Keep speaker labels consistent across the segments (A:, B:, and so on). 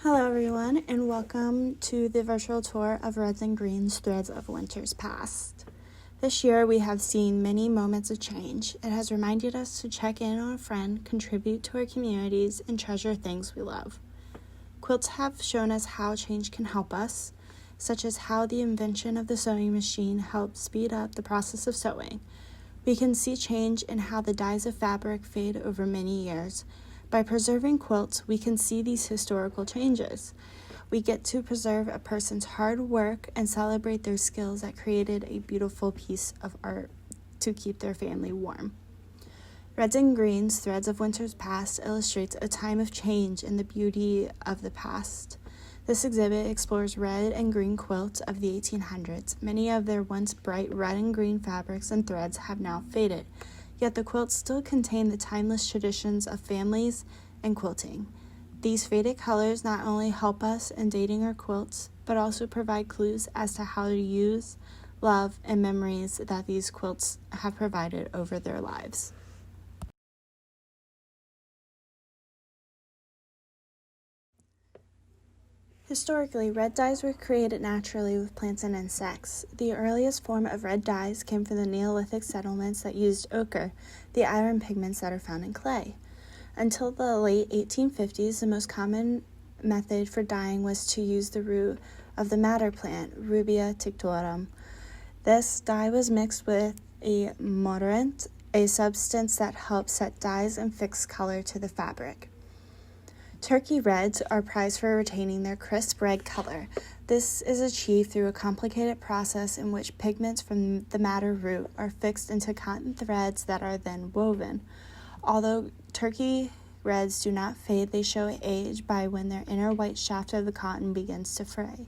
A: Hello everyone, and welcome to the virtual tour of Reds and Greens Threads of Winter's Past. This year we have seen many moments of change. It has reminded us to check in on a friend, contribute to our communities, and treasure things we love. Quilts have shown us how change can help us, such as how the invention of the sewing machine helped speed up the process of sewing. We can see change in how the dyes of fabric fade over many years. By preserving quilts, we can see these historical changes. We get to preserve a person's hard work and celebrate their skills that created a beautiful piece of art to keep their family warm. Reds and Greens, Threads of Winter's Past illustrates a time of change and the beauty of the past. This exhibit explores red and green quilts of the 1800s. Many of their once bright red and green fabrics and threads have now faded, yet the quilts still contain the timeless traditions of families and quilting. These faded colors not only help us in dating our quilts, but also provide clues as to how to use, love, and memories that these quilts have provided over their lives. Historically, red dyes were created naturally with plants and insects. The earliest form of red dyes came from the Neolithic settlements that used ochre, the iron pigments that are found in clay. Until the late 1850s, the most common method for dyeing was to use the root of the madder plant, Rubia tinctorum. This dye was mixed with a mordant, a substance that helps set dyes and fix color to the fabric. Turkey reds are prized for retaining their crisp red color. This is achieved through a complicated process in which pigments from the madder root are fixed into cotton threads that are then woven. Although turkey reds do not fade, they show age by when their inner white shaft of the cotton begins to fray.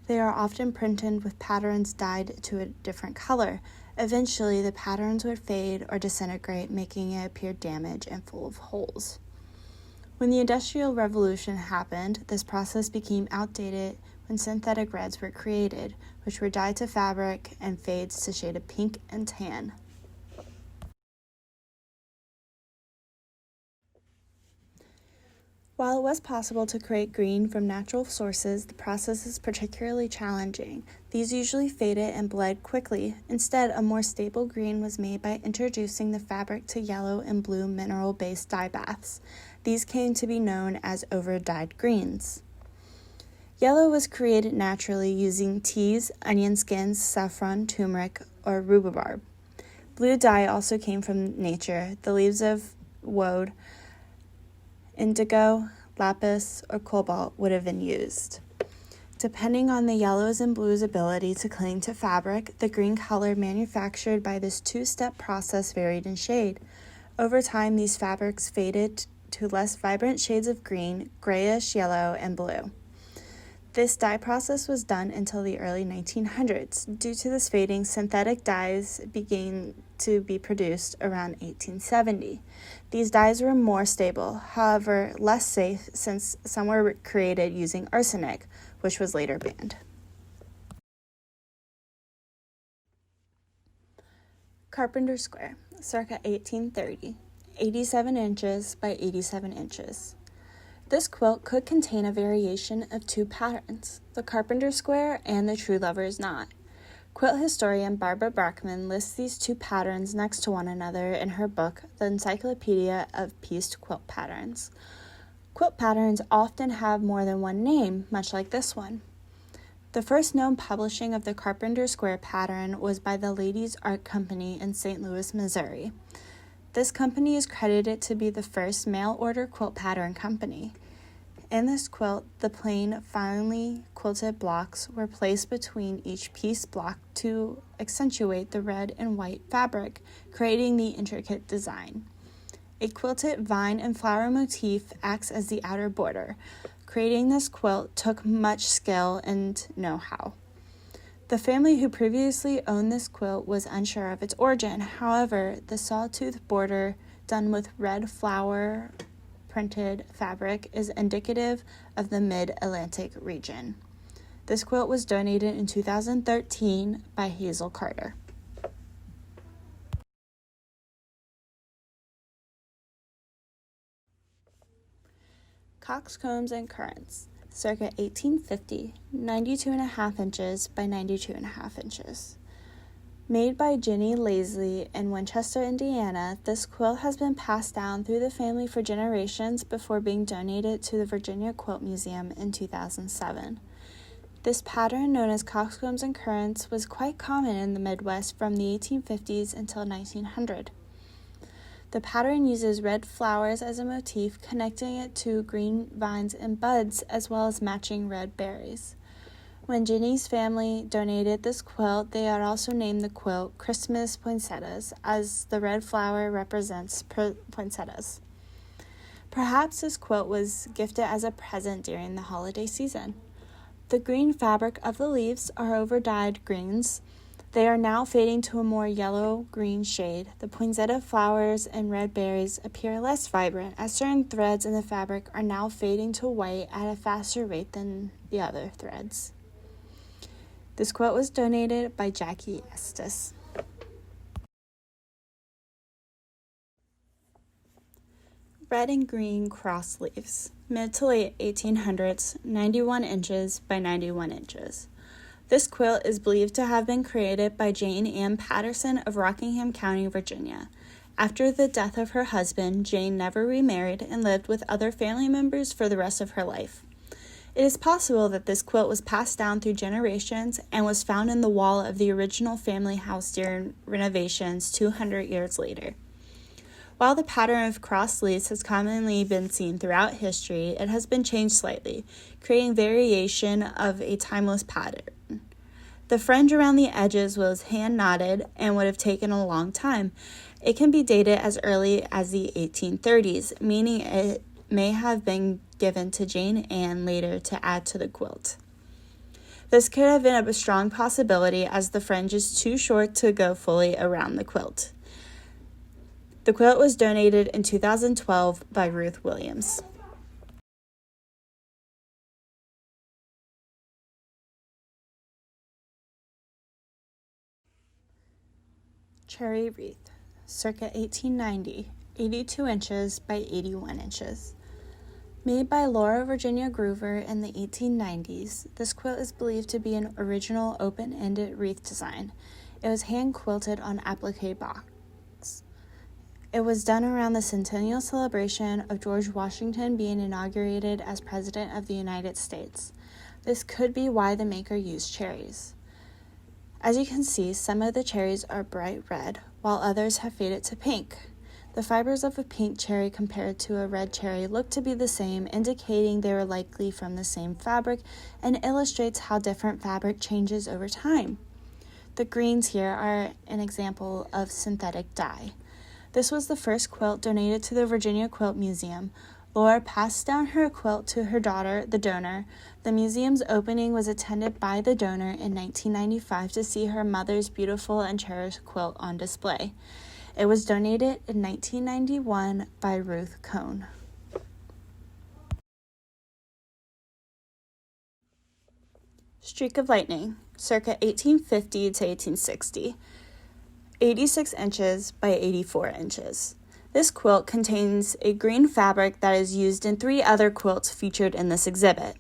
A: They are often printed with patterns dyed to a different color. Eventually, the patterns would fade or disintegrate, making it appear damaged and full of holes. When the Industrial Revolution happened, this process became outdated when synthetic reds were created, which were dyed to fabric and fades to shade of pink and tan. While it was possible to create green from natural sources, the process is particularly challenging. These usually faded and bled quickly. Instead, a more stable green was made by introducing the fabric to yellow and blue mineral-based dye baths. These came to be known as overdyed greens. Yellow was created naturally using teas, onion skins, saffron, turmeric, or rhubarb. Blue dye also came from nature. The leaves of woad, indigo, lapis, or cobalt would have been used. Depending on the yellows and blues' ability to cling to fabric, the green color manufactured by this two-step process varied in shade. Over time, these fabrics faded to less vibrant shades of green, grayish, yellow, and blue. This dye process was done until the early 1900s. Due to this fading, synthetic dyes began to be produced around 1870. These dyes were more stable, however less safe since some were created using arsenic, which was later banned. Carpenter Square, circa 1830, 87 inches by 87 inches. This quilt could contain a variation of two patterns, the Carpenter Square and the True Lover's Knot. Quilt historian Barbara Brackman lists these two patterns next to one another in her book, The Encyclopedia of Pieced Quilt Patterns. Quilt patterns often have more than one name, much like this one. The first known publishing of the Carpenter Square pattern was by the Ladies' Art Company in St. Louis, Missouri. This company is credited to be the first mail-order quilt pattern company. In this quilt, the plain, finely quilted blocks were placed between each piece block to accentuate the red and white fabric, creating the intricate design. A quilted vine and flower motif acts as the outer border. Creating this quilt took much skill and know-how. The family who previously owned this quilt was unsure of its origin. However, the sawtooth border done with red flower printed fabric is indicative of the mid-Atlantic region. This quilt was donated in 2013 by Hazel Carter. Coxcombs and currants. circa 1850, 92.5 inches by 92.5 inches. Made by Ginny Lazley in Winchester, Indiana, this quilt has been passed down through the family for generations before being donated to the Virginia Quilt Museum in 2007. This pattern, known as coxcombs and currants, was quite common in the Midwest from the 1850s until 1900. The pattern uses red flowers as a motif, connecting it to green vines and buds, as well as matching red berries. When Ginny's family donated this quilt, they had also named the quilt Christmas Poinsettias, as the red flower represents poinsettias. Perhaps this quilt was gifted as a present during the holiday season. The green fabric of the leaves are overdyed greens. They are now fading to a more yellow-green shade. The poinsettia flowers and red berries appear less vibrant, as certain threads in the fabric are now fading to white at a faster rate than the other threads. This quilt was donated by Jackie Estes. Red and green cross leaves, mid to late 1800s, 91 inches by 91 inches. This quilt is believed to have been created by Jane Ann Patterson of Rockingham County, Virginia. After the death of her husband, Jane never remarried and lived with other family members for the rest of her life. It is possible that this quilt was passed down through generations and was found in the wall of the original family house during renovations 200 years later. While the pattern of cross sleeves has commonly been seen throughout history, it has been changed slightly, creating variation of a timeless pattern. The fringe around the edges was hand-knotted and would have taken a long time. It can be dated as early as the 1830s, meaning it may have been given to Jane Ann later to add to the quilt. This could have been a strong possibility, as the fringe is too short to go fully around the quilt. The quilt was donated in 2012 by Ruth Williams. Cherry Wreath, circa 1890, 82 inches by 81 inches. Made by Laura Virginia Groover in the 1890s, this quilt is believed to be an original open-ended wreath design. It was hand-quilted on applique box. It was done around the centennial celebration of George Washington being inaugurated as President of the United States. This could be why the maker used cherries. As you can see, some of the cherries are bright red, while others have faded to pink. The fibers of a pink cherry compared to a red cherry look to be the same, indicating they were likely from the same fabric, and illustrates how different fabric changes over time. The greens here are an example of synthetic dye. This was the first quilt donated to the Virginia Quilt Museum. Laura passed down her quilt to her daughter, the donor. The museum's opening was attended by the donor in 1995 to see her mother's beautiful and cherished quilt on display. It was donated in 1991 by Ruth Cohn. Streak of Lightning, circa 1850 to 1860, 86 inches by 84 inches. This quilt contains a green fabric that is used in 3 other quilts featured in this exhibit.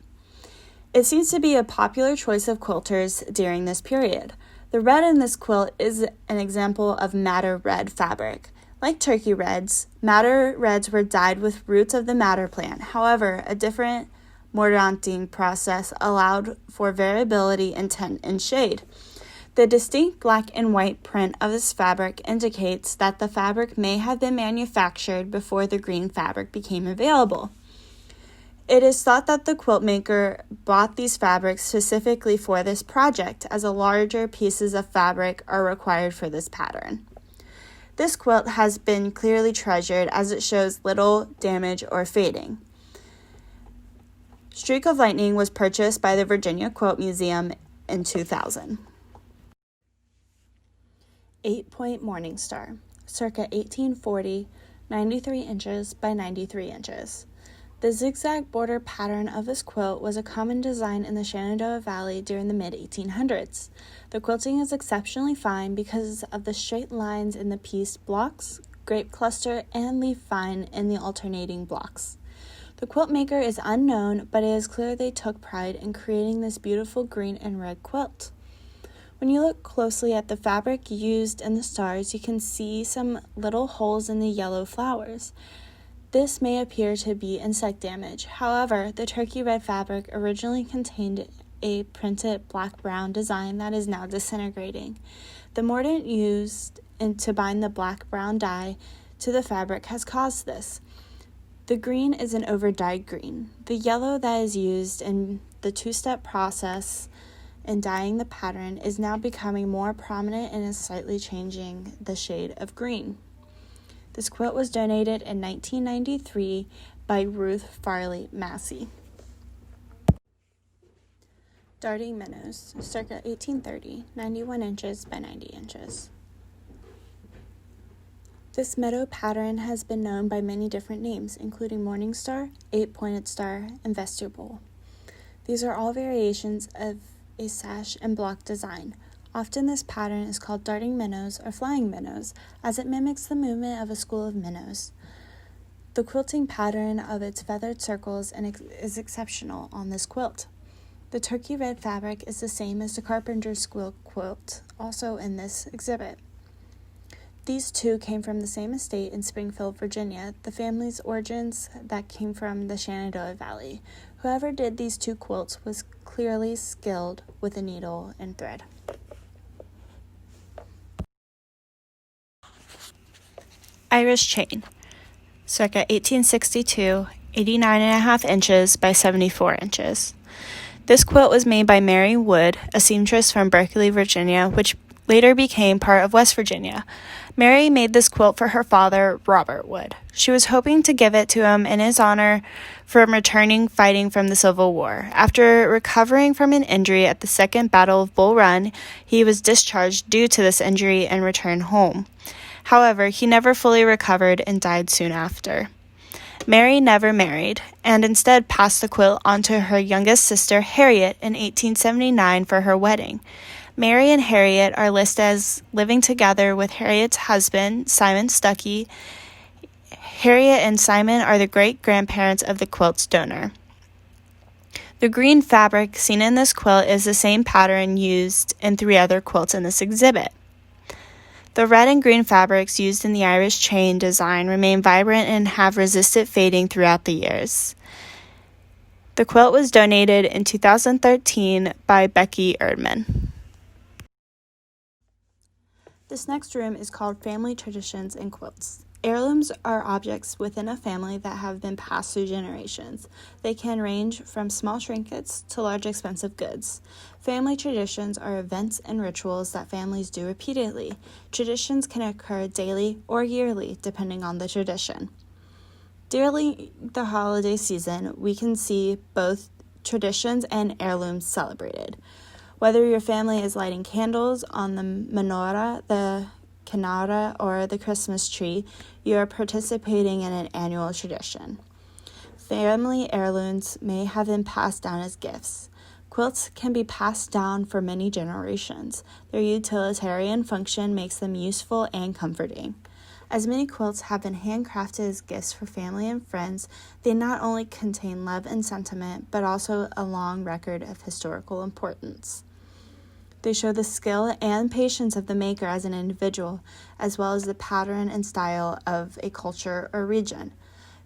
A: It seems to be a popular choice of quilters during this period. The red in this quilt is an example of madder red fabric. Like turkey reds, madder reds were dyed with roots of the madder plant. However, a different, more daunting process allowed for variability in tint and shade. The distinct black and white print of this fabric indicates that the fabric may have been manufactured before the green fabric became available. It is thought that the quilt maker bought these fabrics specifically for this project, as larger pieces of fabric are required for this pattern. This quilt has been clearly treasured, as it shows little damage or fading. Streak of Lightning was purchased by the Virginia Quilt Museum in 2000. 8-point Morning Star, circa 1840, 93 inches by 93 inches. The zigzag border pattern of this quilt was a common design in the Shenandoah Valley during the mid-1800s. The quilting is exceptionally fine because of the straight lines in the piece blocks, grape cluster, and leaf vine in the alternating blocks. The quilt maker is unknown, but it is clear they took pride in creating this beautiful green and red quilt. When you look closely at the fabric used in the stars, you can see some little holes in the yellow flowers. This may appear to be insect damage. However, the turkey red fabric originally contained a printed black-brown design that is now disintegrating. The mordant used to bind the black-brown dye to the fabric has caused this. The green is an overdyed green. The yellow that is used in the two-step process in dyeing the pattern is now becoming more prominent and is slightly changing the shade of green. This quilt was donated in 1993 by Ruth Farley Massey. Darting minnows, circa 1830, 91 inches by 90 inches. This meadow pattern has been known by many different names, including Morning Star, Eight-Pointed Star, and Vestibule. These are all variations of a sash and block design. Often this pattern is called darting minnows or flying minnows, as it mimics the movement of a school of minnows. The quilting pattern of its feathered circles is exceptional on this quilt. The turkey red fabric is the same as the Carpenter Square quilt, also in this exhibit. These two came from the same estate in Springfield, Virginia, the family's origins that came from the Shenandoah Valley. Whoever did these two quilts was clearly skilled with a needle and thread. Irish chain, circa 1862, 89.5 inches by 74 inches. This quilt was made by Mary Wood, a seamstress from Berkeley, Virginia, which later became part of West Virginia. Mary made this quilt for her father, Robert Wood. She was hoping to give it to him in his honor from returning fighting from the Civil War. After recovering from an injury at the Second Battle of Bull Run, he was discharged due to this injury and returned home. However, he never fully recovered and died soon after. Mary never married, and instead passed the quilt on to her youngest sister, Harriet, in 1879 for her wedding. Mary and Harriet are listed as living together with Harriet's husband, Simon Stuckey. Harriet and Simon are the great-grandparents of the quilt's donor. The green fabric seen in this quilt is the same pattern used in 3 other quilts in this exhibit. The red and green fabrics used in the Irish chain design remain vibrant and have resisted fading throughout the years. The quilt was donated in 2013 by Becky Erdman. This next room is called Family Traditions and Quilts. Heirlooms are objects within a family that have been passed through generations. They can range from small trinkets to large expensive goods. Family traditions are events and rituals that families do repeatedly. Traditions can occur daily or yearly, depending on the tradition. During the holiday season, we can see both traditions and heirlooms celebrated. Whether your family is lighting candles on the menorah, the canara, or the Christmas tree, you are participating in an annual tradition. Family heirlooms may have been passed down as gifts. Quilts can be passed down for many generations. Their utilitarian function makes them useful and comforting. As many quilts have been handcrafted as gifts for family and friends, they not only contain love and sentiment, but also a long record of historical importance. They show the skill and patience of the maker as an individual, as well as the pattern and style of a culture or region.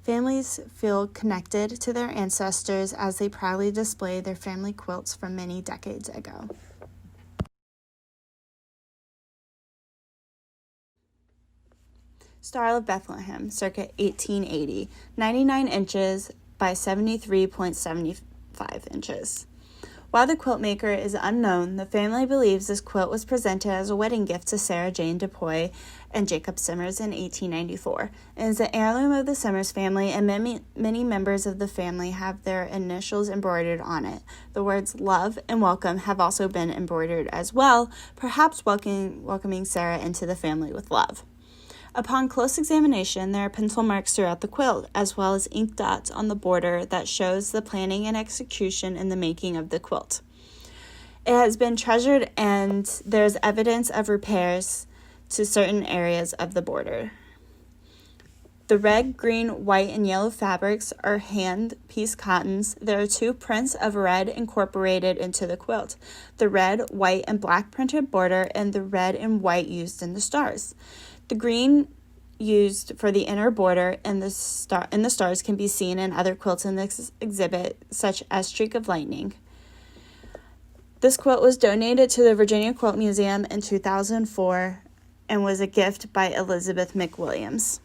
A: Families feel connected to their ancestors as they proudly display their family quilts from many decades ago. Star of Bethlehem, circa 1880, 99 inches by 73.75 inches. While the quilt maker is unknown, the family believes this quilt was presented as a wedding gift to Sarah Jane DuPois and Jacob Simmers in 1894. It is the heirloom of the Simmers family, and many members of the family have their initials embroidered on it. The words love and welcome have also been embroidered as well, perhaps welcoming Sarah into the family with love. Upon close examination, there are pencil marks throughout the quilt, as well as ink dots on the border that shows the planning and execution in the making of the quilt. It has been treasured, and there's evidence of repairs to certain areas of the border. The red, green, white, and yellow fabrics are hand-pieced cottons. There are 2 prints of red incorporated into the quilt, the red, white, and black printed border, and the red and white used in the stars. The green used for the inner border and the stars can be seen in other quilts in this exhibit, such as Streak of Lightning. This quilt was donated to the Virginia Quilt Museum in 2004 and was a gift by Elizabeth McWilliams.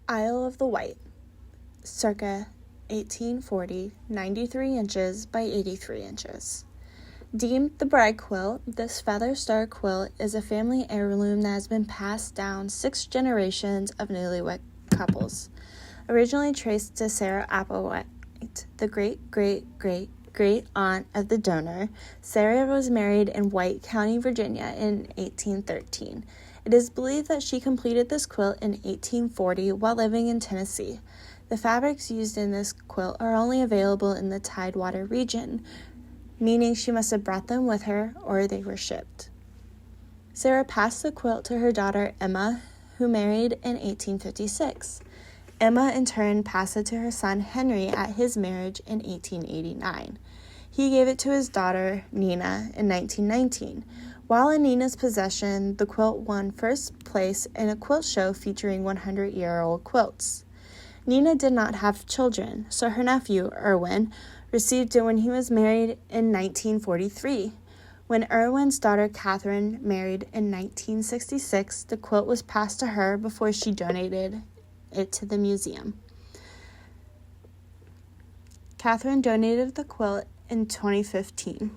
A: Isle of the Wight, circa 1840, 93 inches by 83 inches. Deemed the Bride Quilt, this feather star quilt is a family heirloom that has been passed down 6 generations of newlywed couples. Originally traced to Sarah Applewhite, the great-great-great-great aunt of the donor, Sarah was married in White County, Virginia in 1813. It is believed that she completed this quilt in 1840 while living in Tennessee. The fabrics used in this quilt are only available in the Tidewater region, meaning she must have brought them with her or they were shipped. Sarah passed the quilt to her daughter Emma, who married in 1856. Emma in turn passed it to her son Henry at his marriage in 1889. He gave it to his daughter Nina in 1919. While in Nina's possession, the quilt won first place in a quilt show featuring 100-year-old quilts. Nina did not have children, so her nephew, Erwin, received it when he was married in 1943. When Erwin's daughter Catherine married in 1966, the quilt was passed to her before she donated it to the museum. Catherine donated the quilt in 2015.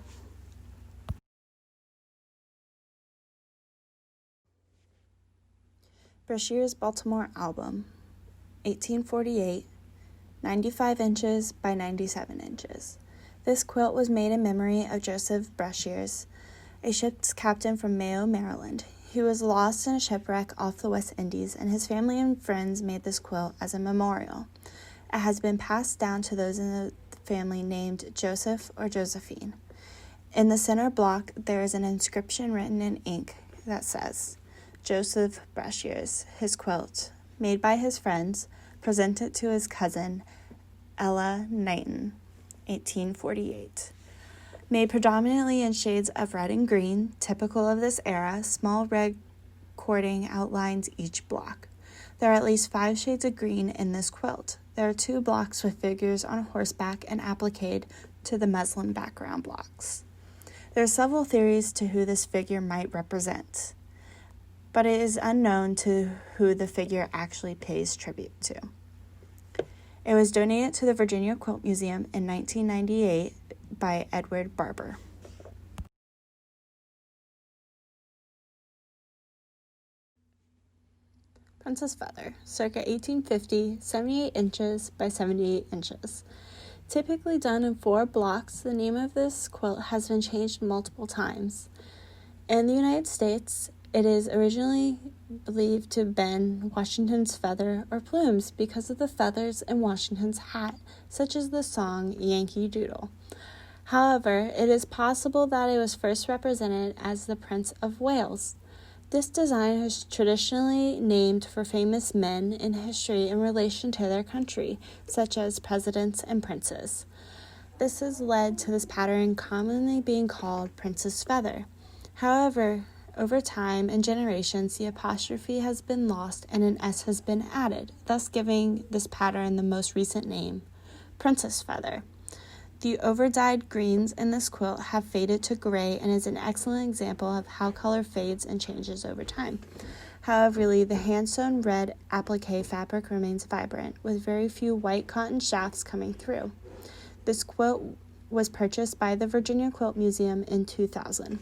A: Brashears Baltimore album, 1848, 95 inches by 97 inches. This quilt was made in memory of Joseph Brashears, a ship's captain from Mayo, Maryland. He was lost in a shipwreck off the West Indies, and his family and friends made this quilt as a memorial. It has been passed down to those in the family named Joseph or Josephine. In the center block, there is an inscription written in ink that says, Joseph Brashears, his quilt, made by his friends, presented to his cousin, Ella Knighton, 1848. Made predominantly in shades of red and green, typical of this era, small red cording outlines each block. There are at least 5 shades of green in this quilt. There are 2 blocks with figures on horseback and appliqued to the muslin background blocks. There are several theories to who this figure might represent, but it is unknown to who the figure actually pays tribute to. It was donated to the Virginia Quilt Museum in 1998 by Edward Barber. Princess Feather, circa 1850, 78 inches by 78 inches. Typically done in 4 blocks, the name of this quilt has been changed multiple times. In the United States, it is originally believed to have been Washington's feather or plumes because of the feathers in Washington's hat, such as the song Yankee Doodle. However, it is possible that it was first represented as the Prince of Wales. This design is traditionally named for famous men in history in relation to their country, such as presidents and princes. This has led to this pattern commonly being called Princess Feather. However, over time and generations, the apostrophe has been lost and an S has been added, thus giving this pattern the most recent name, Princess Feather. The overdyed greens in this quilt have faded to gray and is an excellent example of how color fades and changes over time. However, the hand-sewn red applique fabric remains vibrant, with very few white cotton shafts coming through. This quilt was purchased by the Virginia Quilt Museum in 2000.